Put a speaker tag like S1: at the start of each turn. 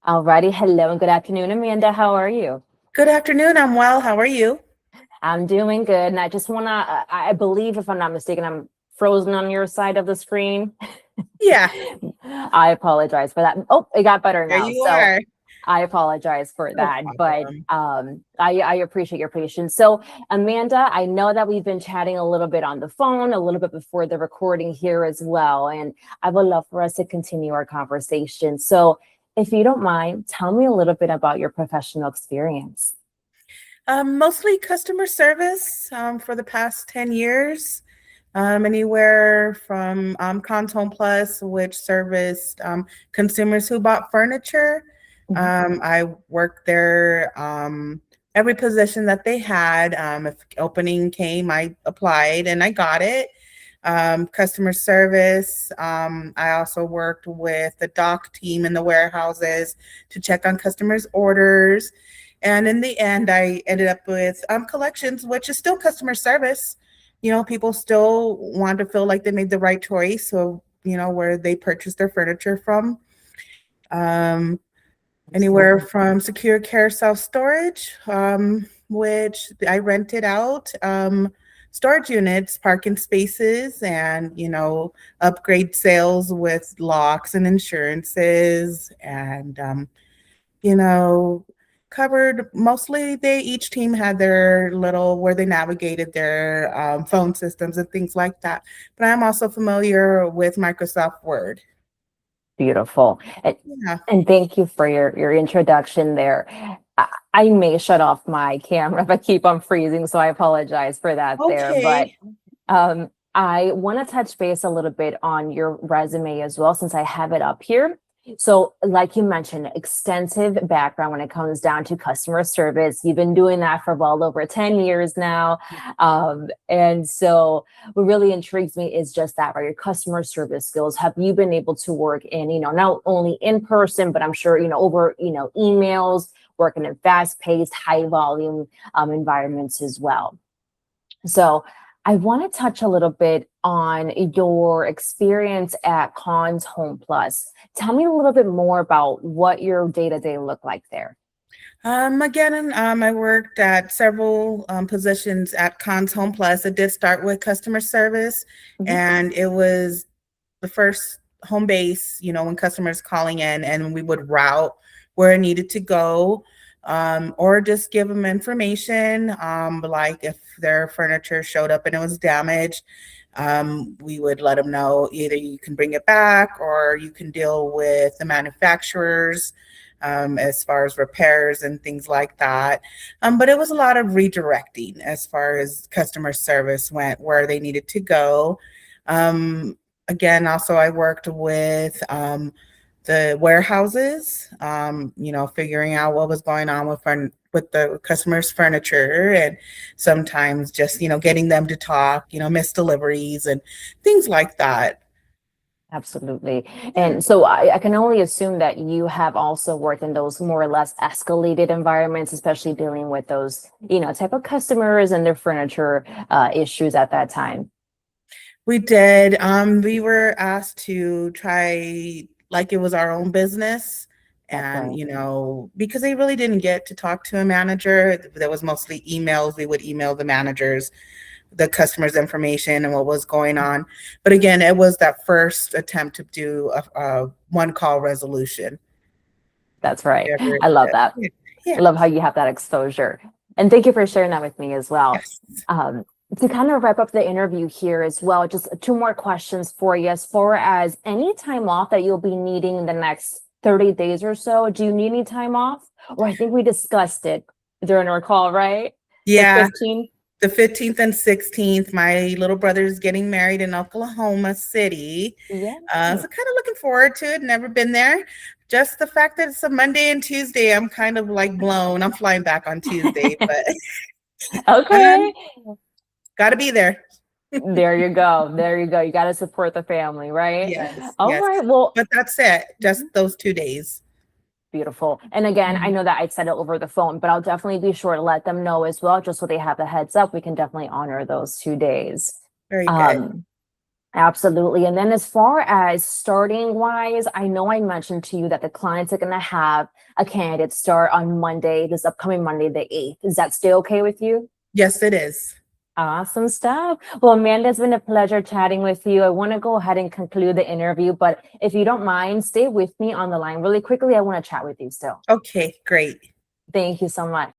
S1: Alrighty, hello and good afternoon, Amanda. How are you?
S2: Good afternoon. I'm well. How are you?
S1: I'm doing good, and I just wanna, I believe, if I'm not mistaken, I'm frozen on your side of the screen.
S2: Yeah,
S1: I apologize for that. Oh, it got better
S2: there
S1: now.
S2: you
S1: So
S2: are.
S1: I apologize for
S2: No
S1: that, but
S2: problem.
S1: I appreciate your patience. So, Amanda, I know that we've been chatting a little bit on the phone, a little bit before the recording here as well, and I would love for us to continue our conversation. So, if you don't mind, tell me a little bit about your professional experience.
S2: Mostly customer service for the past 10 years. Anywhere from Cons Home Plus, which serviced consumers who bought furniture.
S1: Mhm.
S2: I worked there every position that they had. If opening came, I applied and I got it. Customer service. I also worked with the dock team in the warehouses to check on customers' orders. And in the end, I ended up with collections, which is still customer service. People still want to feel like they made the right choice. So, where they purchased their furniture from. Um, Anywhere
S1: Absolutely.
S2: from secure care self storage, which I rented out storage units, parking spaces, and upgrade sales with locks and insurances, and you know covered mostly. They each team had their little where they navigated their phone systems and things like that. But I'm also familiar with Microsoft Word.
S1: Beautiful.
S2: Yeah.
S1: And thank you for your introduction there. I may shut off my camera if I keep on freezing, so I apologize for that there. But
S2: Okay.
S1: I want to touch base a little bit on your resume as well, since I have it up here. So, like you mentioned, extensive background when it comes down to customer service. You've been doing that for well over 10 years now. And so, what really intrigues me is just that, right? Your customer service skills. Have you been able to work in, not only in person, but I'm sure, over, emails, working in fast paced, high volume environments as well. So I want to touch a little bit on your experience at Cons Home Plus. Tell me a little bit more about what your day to day looked like there.
S2: Again, I worked at several positions at Cons Home Plus. It did start with customer service,
S1: Mhm.
S2: and it was the first home base, when customers calling in, and we would route where it needed to go, or just give them information, like if their furniture showed up and it was damaged. We would let them know either you can bring it back or you can deal with the manufacturers as far as repairs and things like that. But it was a lot of redirecting as far as customer service went, where they needed to go. Again, also I worked with the warehouses, figuring out what was going on with the customers' furniture, and sometimes just getting them to talk, missed deliveries and things like that.
S1: Absolutely.
S2: Yeah.
S1: And so I can only assume that you have also worked in those more or less escalated environments, especially dealing with those, type of customers and their furniture issues at that time.
S2: We did. We were asked to try like it was our own business.
S1: That's
S2: And,
S1: right.
S2: because they really didn't get to talk to a manager, there was mostly emails. We would email the managers the customers' information and what was going on. But again, it was that first attempt to do a one call resolution.
S1: That's right.
S2: Whatever it
S1: I love that.
S2: said.
S1: I
S2: Yeah.
S1: love how you have that exposure. And thank you for sharing that with me as well.
S2: Yes.
S1: Um, to kind of wrap up the interview here as well, just two more questions for you. As far as any time off that you'll be needing in the next 30 days or so, do you need any time off? Or I think we discussed it during our call, right? The
S2: Yeah.
S1: 15th?
S2: The 15th and 16th, my little brother is getting married in Oklahoma City.
S1: Yeah.
S2: So kind of looking forward to it. Never been there. Just the fact that it's a Monday and Tuesday, I'm kind of like blown. I'm flying back on Tuesday, but
S1: Okay.
S2: got to be there.
S1: There you go. There you go. You got to support the family, right?
S2: Yes,
S1: All
S2: yes.
S1: right. Well,
S2: But that's it. Just those 2 days.
S1: beautiful. And again, I
S2: Mhm.
S1: know that I said it over the phone, but I'll definitely be sure to let them know as well, just so they have the heads up. We can definitely honor those 2 days.
S2: Very good.
S1: Um, Absolutely. And then as far as starting wise, I know I mentioned to you that the clients are going to have a candidate start on Monday, this upcoming Monday, the 8th. Is that still okay with you?
S2: Yes, it is.
S1: Awesome stuff. Well, Amanda, it's been a pleasure chatting with you. I want to go ahead and conclude the interview, but if you don't mind, stay with me on the line really quickly. I want to chat with you still.
S2: Okay, great.
S1: Thank you so much.